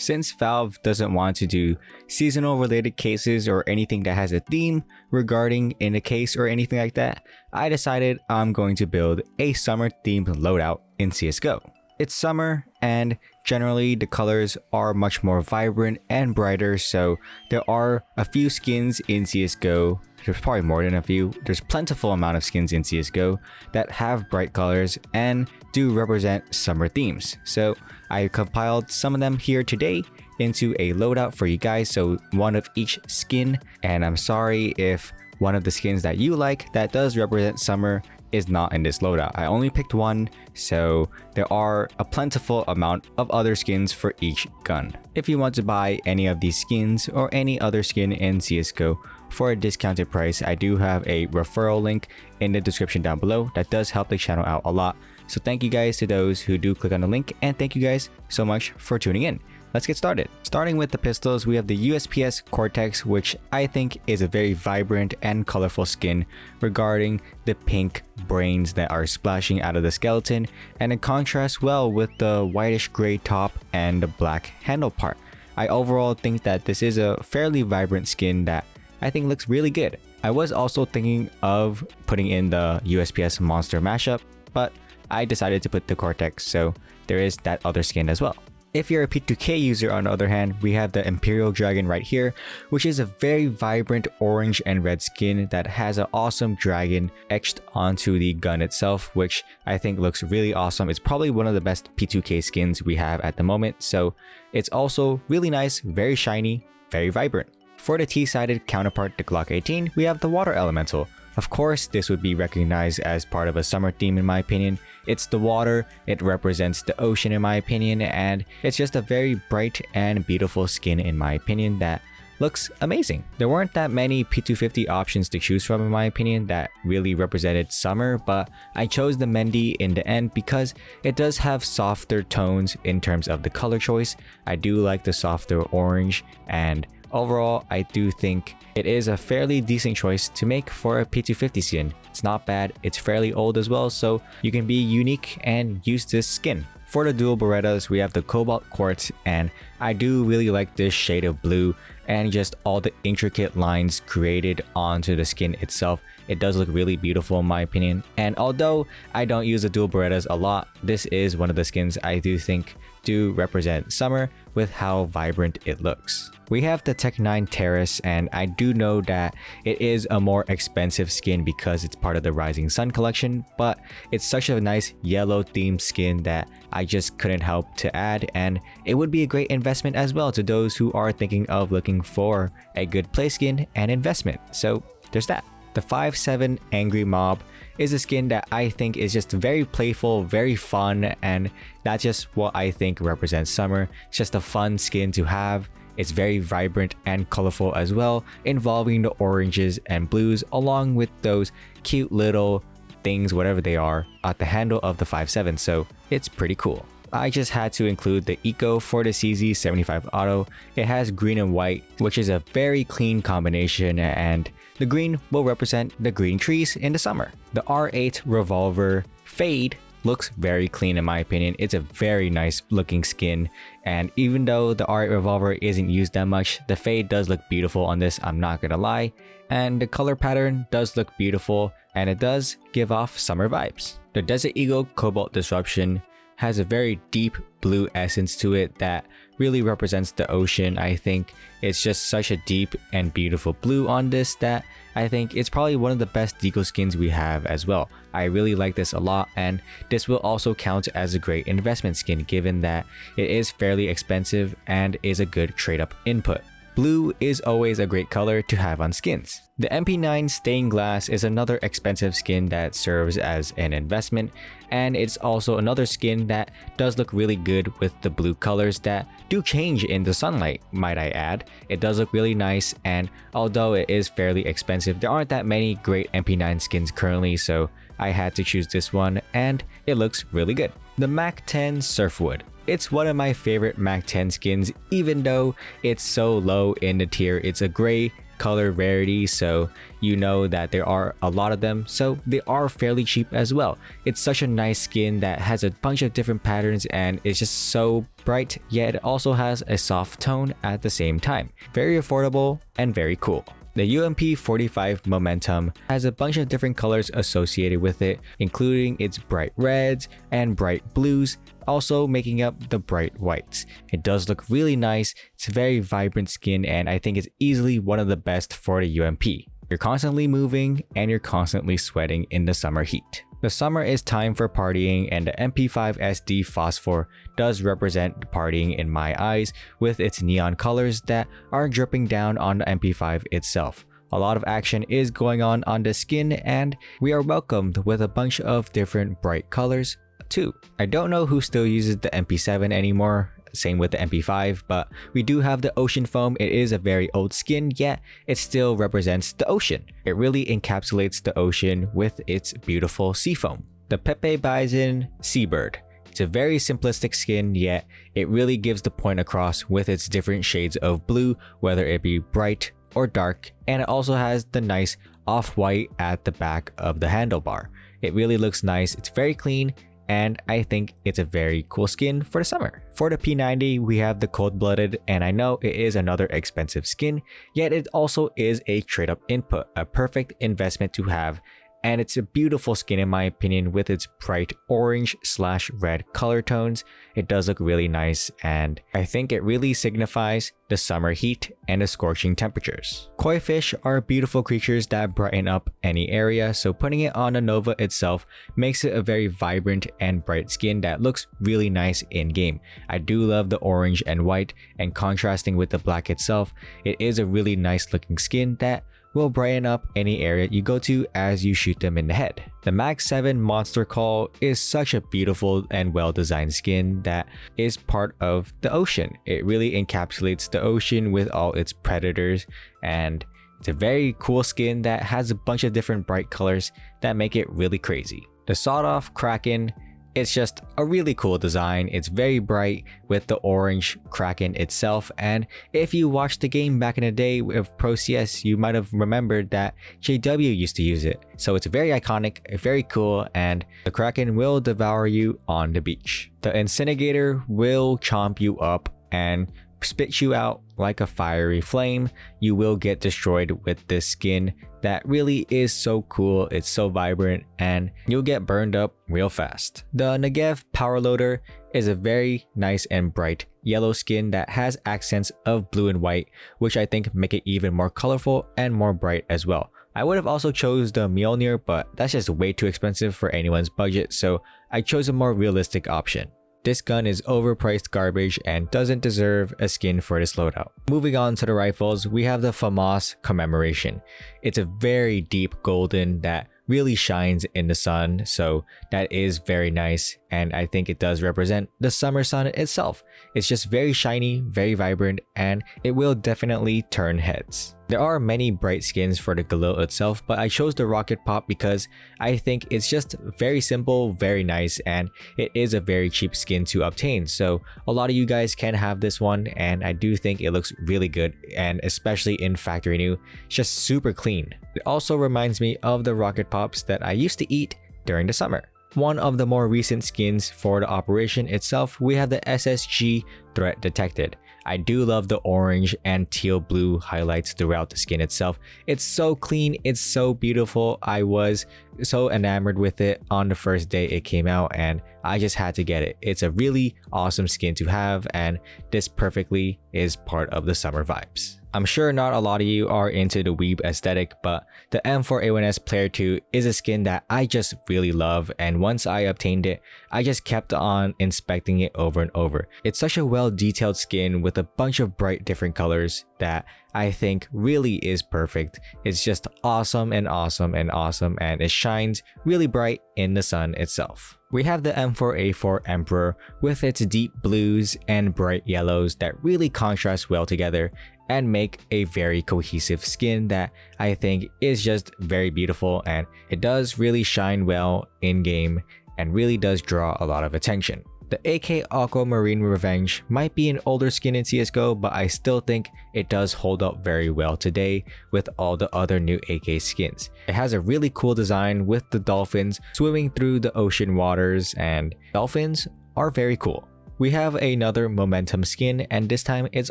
Since Valve doesn't want to do seasonal related cases or anything that has a theme regarding in a case or anything like that, I decided I'm going to build a summer themed loadout in CSGO. It's summer and generally the colors are much more vibrant and brighter, so there are a few skins in CSGO. There's probably more than a few. There's plentiful amount of skins in CSGO that have bright colors and do represent summer themes. So I compiled some of them here today into a loadout for you guys, so one of each skin. And I'm sorry if one of the skins that you like that does represent summer is not in this loadout. I only picked one, so there are a plentiful amount of other skins for each gun. If you want to buy any of these skins or any other skin in CSGO for a discounted price, I do have a referral link in the description down below that does help the channel out a lot. So thank you guys to those who do click on the link, and thank you guys so much for tuning in. Let's get started. Starting with the pistols, we have the USP-S Cortex, which I think is a very vibrant and colorful skin regarding the pink brains that are splashing out of the skeleton, and it contrasts well with the whitish gray top and the black handle part. I overall think that this is a fairly vibrant skin that I think looks really good. I was also thinking of putting in the USP-S Monster mashup, but I decided to put the Cortex, so there is that other skin as well. If you're a P2K user, on the other hand, we have the Imperial Dragon right here, which is a very vibrant orange and red skin that has an awesome dragon etched onto the gun itself, which I think looks really awesome. It's probably one of the best P2K skins we have at the moment, so it's also really nice, very shiny, very vibrant. For the T-sided counterpart, the Glock 18, we have the Water Elemental. Of course, this would be recognized as part of a summer theme in my opinion. It's the water, it represents the ocean in my opinion, and it's just a very bright and beautiful skin in my opinion that looks amazing. There weren't that many P250 options to choose from in my opinion that really represented summer, but I chose the Mendy in the end because it does have softer tones in terms of the color choice. I do like the softer orange, and overall, I do think it is a fairly decent choice to make for a P250 skin. It's not bad, it's fairly old as well, so you can be unique and use this skin. For the dual Berettas, we have the Cobalt Quartz, and I do really like this shade of blue and just all the intricate lines created onto the skin itself. It does look really beautiful in my opinion, and although I don't use the dual Berettas a lot, this is one of the skins I do think do represent summer with how vibrant it looks. We have the Tech 9 Terrace, and I do know that it is a more expensive skin because it's part of the Rising Sun collection, but it's such a nice yellow themed skin that I just couldn't help to add, and it would be a great investment as well to those who are thinking of looking for a good play skin and investment. So there's that. The 5.7 Angry Mob is a skin that I think is just very playful, very fun, and that's just what I think represents summer. It's just a fun skin to have. It's very vibrant and colorful as well, involving the oranges and blues along with those cute little things, whatever they are, at the handle of the 5.7, so it's pretty cool. I just had to include the Eco for the CZ75 Auto. It has green and white, which is a very clean combination, and the green will represent the green trees in the summer. The R8 Revolver Fade looks very clean in my opinion. It's a very nice looking skin, and even though the R8 Revolver isn't used that much, the fade does look beautiful on this, I'm not gonna lie, and the color pattern does look beautiful, and it does give off summer vibes. The Desert Eagle Cobalt Disruption has a very deep blue essence to it that really represents the ocean. I think it's just such a deep and beautiful blue on this that I think it's probably one of the best deco skins we have as well. I really like this a lot, and this will also count as a great investment skin given that it is fairly expensive and is a good trade up input. Blue is always a great color to have on skins. The MP9 Stained Glass is another expensive skin that serves as an investment, and it's also another skin that does look really good with the blue colors that do change in the sunlight, might I add. It does look really nice, and although it is fairly expensive, there aren't that many great MP9 skins currently, so I had to choose this one, and it looks really good. The Mac 10 Surfwood. It's one of my favorite Mac 10 skins, even though it's so low in the tier. It's a gray color rarity, so you know that there are a lot of them, so they are fairly cheap as well. It's such a nice skin that has a bunch of different patterns and it's just so bright, yet it also has a soft tone at the same time. Very affordable and very cool. The UMP-45 Momentum has a bunch of different colors associated with it, including its bright reds and bright blues, also making up the bright whites. It does look really nice, it's a very vibrant skin, and I think it's easily one of the best for the UMP. You're constantly moving and you're constantly sweating in the summer heat. The summer is time for partying, and the MP5SD Phosphor does represent partying in my eyes with its neon colors that are dripping down on the MP5 itself. A lot of action is going on the skin, and we are welcomed with a bunch of different bright colors too. I don't know who still uses the MP7 anymore. Same with the MP5, but we do have the ocean foam. It is a very old skin, yet it still represents the ocean. It really encapsulates the ocean with its beautiful sea foam. The PP-Bizon Seabird. It's a very simplistic skin, yet it really gives the point across with its different shades of blue, whether it be bright or dark, and it also has the nice off-white at the back of the handlebar. It really looks nice, it's very clean, and I think it's a very cool skin for the summer. For the P90, we have the Cold-Blooded, and I know it is another expensive skin, yet it also is a trade-up input, a perfect investment to have, and it's a beautiful skin in my opinion with its bright orange/red color tones. It does look really nice, and I think it really signifies the summer heat and the scorching temperatures. Koi fish are beautiful creatures that brighten up any area, so putting it on a Nova itself makes it a very vibrant and bright skin that looks really nice in game. I do love the orange and white, and contrasting with the black itself, it is a really nice looking skin that will brighten up any area you go to as you shoot them in the head. The Mag 7 Monster Call is such a beautiful and well-designed skin that is part of the ocean. It really encapsulates the ocean with all its predators, and it's a very cool skin that has a bunch of different bright colors that make it really crazy. The Sawed-Off Kraken, it's just a really cool design. It's very bright with the orange Kraken itself, and if you watched the game back in the day with Pro CS, you might have remembered that JW used to use it. So it's very iconic, very cool, and the Kraken will devour you on the beach. The Incinerator will chomp you up and spit you out like a fiery flame. You will get destroyed with this skin that really is so cool, it's so vibrant, and you'll get burned up real fast. The Negev Power Loader is a very nice and bright yellow skin that has accents of blue and white, which I think make it even more colorful and more bright as well. I would have also chose the Mjolnir, but that's just way too expensive for anyone's budget, so I chose a more realistic option. This gun is overpriced garbage and doesn't deserve a skin for this loadout. Moving on to the rifles, we have the Famas Commemoration. It's a very deep golden that really shines in the sun, so that is very nice, and I think it does represent the summer sun itself. It's just very shiny, very vibrant, and it will definitely turn heads. There are many bright skins for the Galil itself, but I chose the Rocket Pop because I think it's just very simple, very nice, and it is a very cheap skin to obtain. So a lot of you guys can have this one, and I do think it looks really good, and especially in factory new, it's just super clean. It also reminds me of the Rocket Pops that I used to eat during the summer. One of the more recent skins for the operation itself, we have the SSG Threat Detected. I do love the orange and teal blue highlights throughout the skin itself. It's so clean, it's so beautiful. I was so enamored with it on the first day it came out, and I just had to get it. It's a really awesome skin to have, and this perfectly is part of the summer vibes. I'm sure not a lot of you are into the weeb aesthetic, but the M4A1S Player 2 is a skin that I just really love, and once I obtained it, I just kept on inspecting it over and over. It's such a well-detailed skin with a bunch of bright different colors that I think really is perfect. It's just awesome and awesome and awesome, and it shines really bright in the sun itself. We have the M4A4 Emperor with its deep blues and bright yellows that really contrast well together and make a very cohesive skin that I think is just very beautiful, and it does really shine well in game and really does draw a lot of attention. The AK Aquamarine Revenge might be an older skin in CSGO, but I still think it does hold up very well today with all the other new AK skins. It has a really cool design with the dolphins swimming through the ocean waters, and dolphins are very cool. We have another momentum skin, and this time it's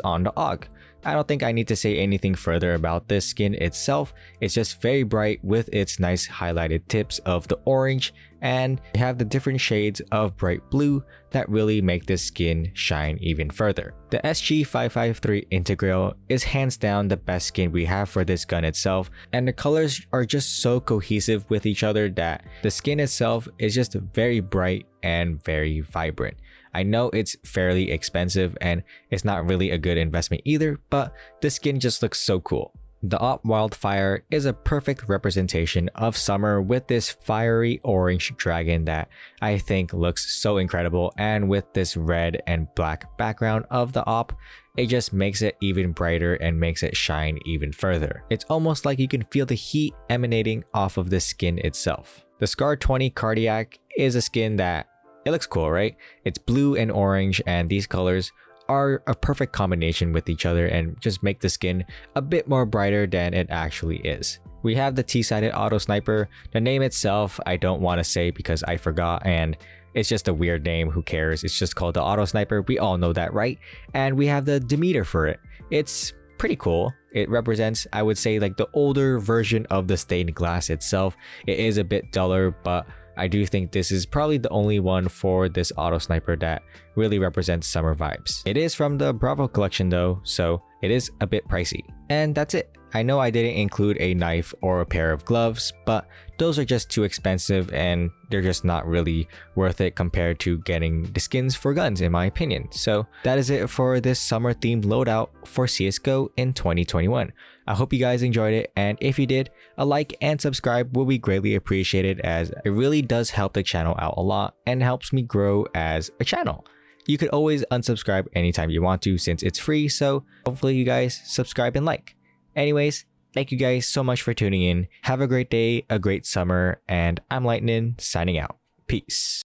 on the AUG. I don't think I need to say anything further about this skin itself. It's just very bright with its nice highlighted tips of the orange, and you have the different shades of bright blue that really make this skin shine even further. The SG553 Integral is hands down the best skin we have for this gun itself, and the colors are just so cohesive with each other that the skin itself is just very bright and very vibrant. I know it's fairly expensive and it's not really a good investment either, but the skin just looks so cool. The Op Wildfire is a perfect representation of summer with this fiery orange dragon that I think looks so incredible, and with this red and black background of the Op, it just makes it even brighter and makes it shine even further. It's almost like you can feel the heat emanating off of the skin itself. The Scar 20 Cardiac is a skin that it looks cool, right? It's blue and orange, and these colors are a perfect combination with each other and just make the skin a bit more brighter than it actually is. We have the T-sided auto sniper. The name itself I don't want to say because I forgot, and it's just a weird name, who cares? It's just called the auto sniper, we all know that, right? And we have the Demeter for it. It's pretty cool. It represents, I would say, like the older version of the stained glass itself. It is a bit duller, but I do think this is probably the only one for this auto sniper that really represents summer vibes. It is from the Bravo collection though, so it is a bit pricey. And that's it. I know I didn't include a knife or a pair of gloves, but those are just too expensive and they're just not really worth it compared to getting the skins for guns, in my opinion. So that is it for this summer themed loadout for CSGO in 2021. I hope you guys enjoyed it, and if you did, a like and subscribe will be greatly appreciated, as it really does help the channel out a lot and helps me grow as a channel. You could always unsubscribe anytime you want to since it's free, so hopefully you guys subscribe and like. Anyways, thank you guys so much for tuning in. Have a great day, a great summer, and I'm Lightning signing out. Peace.